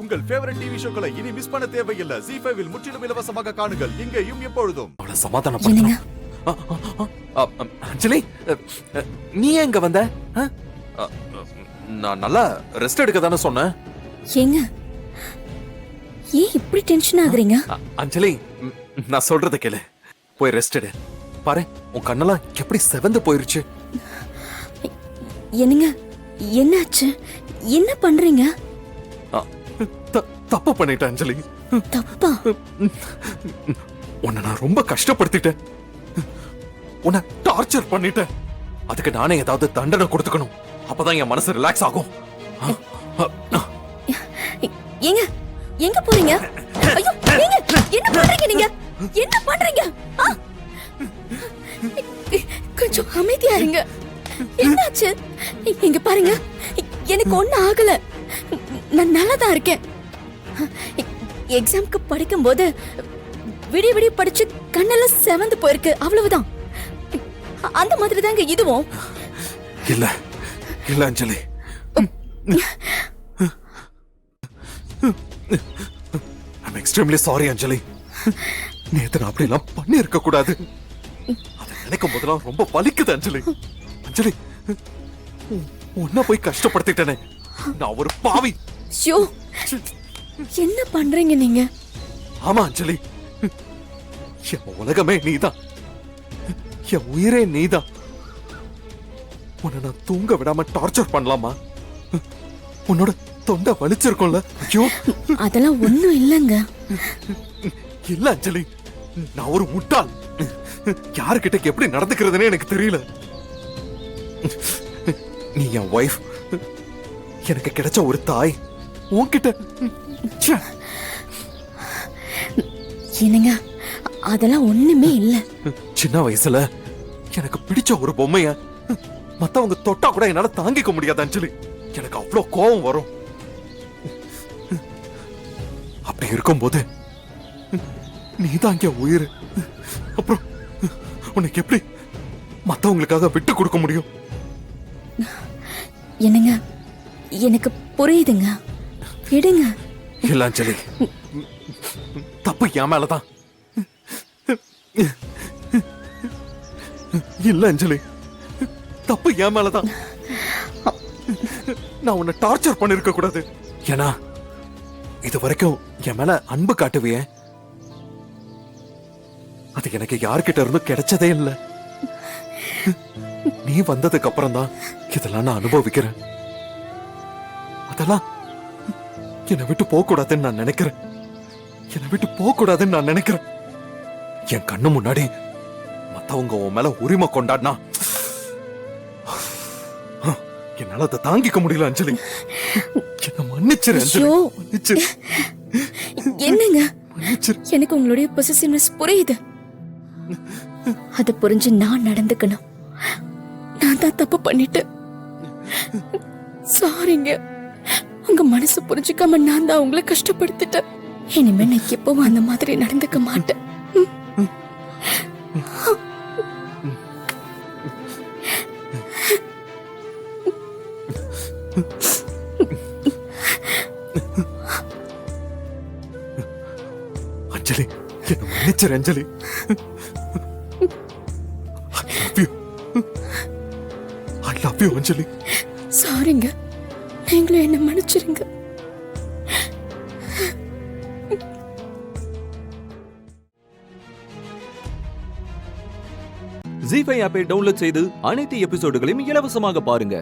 உங்கள் favourite TV ஷோக்களை இனி miss பண்ண தேவையில்லை. ZEE5 இல் முற்றிலும் இலவசமாக காணுங்கள். இங்கேயும் எப்பொழுதும். அவளை சமாதானம் பண்ணணும். அஞ்சலி, நீ எங்க வந்த? நான் நல்லா ரெஸ்ட் எடுக்க தானே சொன்னேன். ஏங்க ஏன் இப்படி டென்ஷன் ஆகுறீங்க? அஞ்சலி, நான் சொல்றத கேளு. போய் ரெஸ்ட் எடு. பாரு, உன் கண்ணெல்லாம் எப்படி செவந்து போயிருச்சு. என்னங்க, என்னாச்சு? என்ன பண்றீங்க? தப்பு பண்ணிட்டேன் அஞ்சலி. தப்பா? உன்னை நான் ரொம்ப கஷ்டப்படுத்திட்டேன். உன்னை டார்ச்சர் பண்ணிட்டேன். அதுக்கு நானே ஏதாவது தண்டனை கொடுத்துக்கணும். அப்பதான் என் மனசு ரிலாக்ஸ் ஆகும். ஏங்க, எங்க போறீங்க? ஐயோ, ஏங்க, என்ன பண்றீங்க நீங்க? என்ன பண்றீங்க? கொஞ்சம் அமைதியா இருங்க. என்னாச்சு? இங்க பாருங்க, எனக்கு ஒண்ணும் ஆகல. நான் நல்லா தான் இருக்கேன். எக்ஸாம்க்கு படிக்கும் போது விடிய விடிய படிச்சு கண்ணெல்லாம் செவந்து போயிருக்கு, அவ்வளவுதான். அந்த மாதிரி தாங்க இதுவும். இல்ல இல்ல அஞ்சலி, I'm extremely sorry அஞ்சலி. நேத்து நான் அப்படி எல்லாம் பண்ணி இருக்க கூடாது. அதை நினைக்கும் போதெல்லாம் ரொம்ப வலிக்குது அஞ்சலி. அஞ்சலி, உன்னை போய் கஷ்டப்படுத்திட்டேனே, நான் ஒரு பாவி. ஷோ, என்ன பண்றீங்க நீங்க? ஆமா அஞ்சலி, என் உலகமே நீதான், என் உயிரே நீதான். உன்னை நான் தூங்க விடாம டார்ச்சர் பண்ணலாமா? உன்னோட தொண்டை வலிச்சிருக்கும்ல? ஐயோ, அதெல்லாம் ஒண்ணும் இல்லங்க. இல்ல அஞ்சலி, நான் ஒரு முட்டாள். யாருக்கிட்ட எப்படி நடந்துக்கிறதுனே எனக்கு தெரியல. நீ என் வைஃப், எனக்கு கிடைச்ச ஒரு தாய். உன்கிட்ட என்னங்க, அதெல்லாம் ஒண்ணுமே இல்ல. சின்ன வயசுல எனக்கு பிடிச்ச ஒரு பொம்மைய மத்தவங்க தொட்டா கூட என்னால தாங்கிக்க முடியாது அஞ்சலி. எனக்கு அவ்வளவு கோபம் வரும். அப்படி இருக்கும்போது நீதான் இங்க உயிர். அப்புறம் உனக்கு எப்படி மத்தவங்களுக்காக விட்டு கொடுக்க முடியும்? என்னங்க, எனக்கு புரியுதுங்க, விடுங்க. இல்ல அஞ்சலி, தப்பு என் மேலதான். இல்ல அஞ்சலி, தப்பு என் மேலதான். நான் உன்னை டார்ச்சர் பண்ணிருக்க கூடாது. ஏன்னா இது வரைக்கும் என் மேல அன்பு காட்டுவிய, அது எனக்கு யார்கிட்ட இருந்தும் கிடைச்சதே இல்ல. நீ வந்ததுக்கு அப்புறம் தான் இதெல்லாம் நான் அனுபவிக்கிறேன். அதெல்லாம் என்னை விட்டு போக கூடாதுன்னு நான் நினைக்கிறேன். என்னை விட்டு போக கூடாதுன்னு நான் நினைக்கிறேன். என் கண்ணு முன்னாடி மத்தவங்க உன் மேல உரிமை கொண்டாடினா என்னால அதை தாங்கிக்க முடியல அஞ்சலி. என்ன மன்னிச்சிரு அஞ்சலி, மன்னிச்சிரு. என்னங்க, மன்னிச்சிரு. எனக்கு உங்களுடைய பொசசிவ்னஸ் புரியுது. அது புரிஞ்சு நான் நடந்துக்கணும். நான் தான் தப்பு பண்ணிட்டேன். சாரிங்க. உங்க மனசு புரிஞ்சுக்காம நான் தான் உங்களை கஷ்டப்படுத்திட்டேன். இனிமே நான் எப்பவும் அந்த மாதிரி நடந்துக்க மாட்டேன். அஞ்சலி, என்ன மன்னிச்சிரு அஞ்சலி. I love you அஞ்சலி. சாரிங்க, நீங்களும் என்ன மன்னிச்சிருங்க. ZEE5 ஆப்பை டவுன்லோட் செய்து அனைத்து எபிசோடுகளையும் இலவசமாக பாருங்க.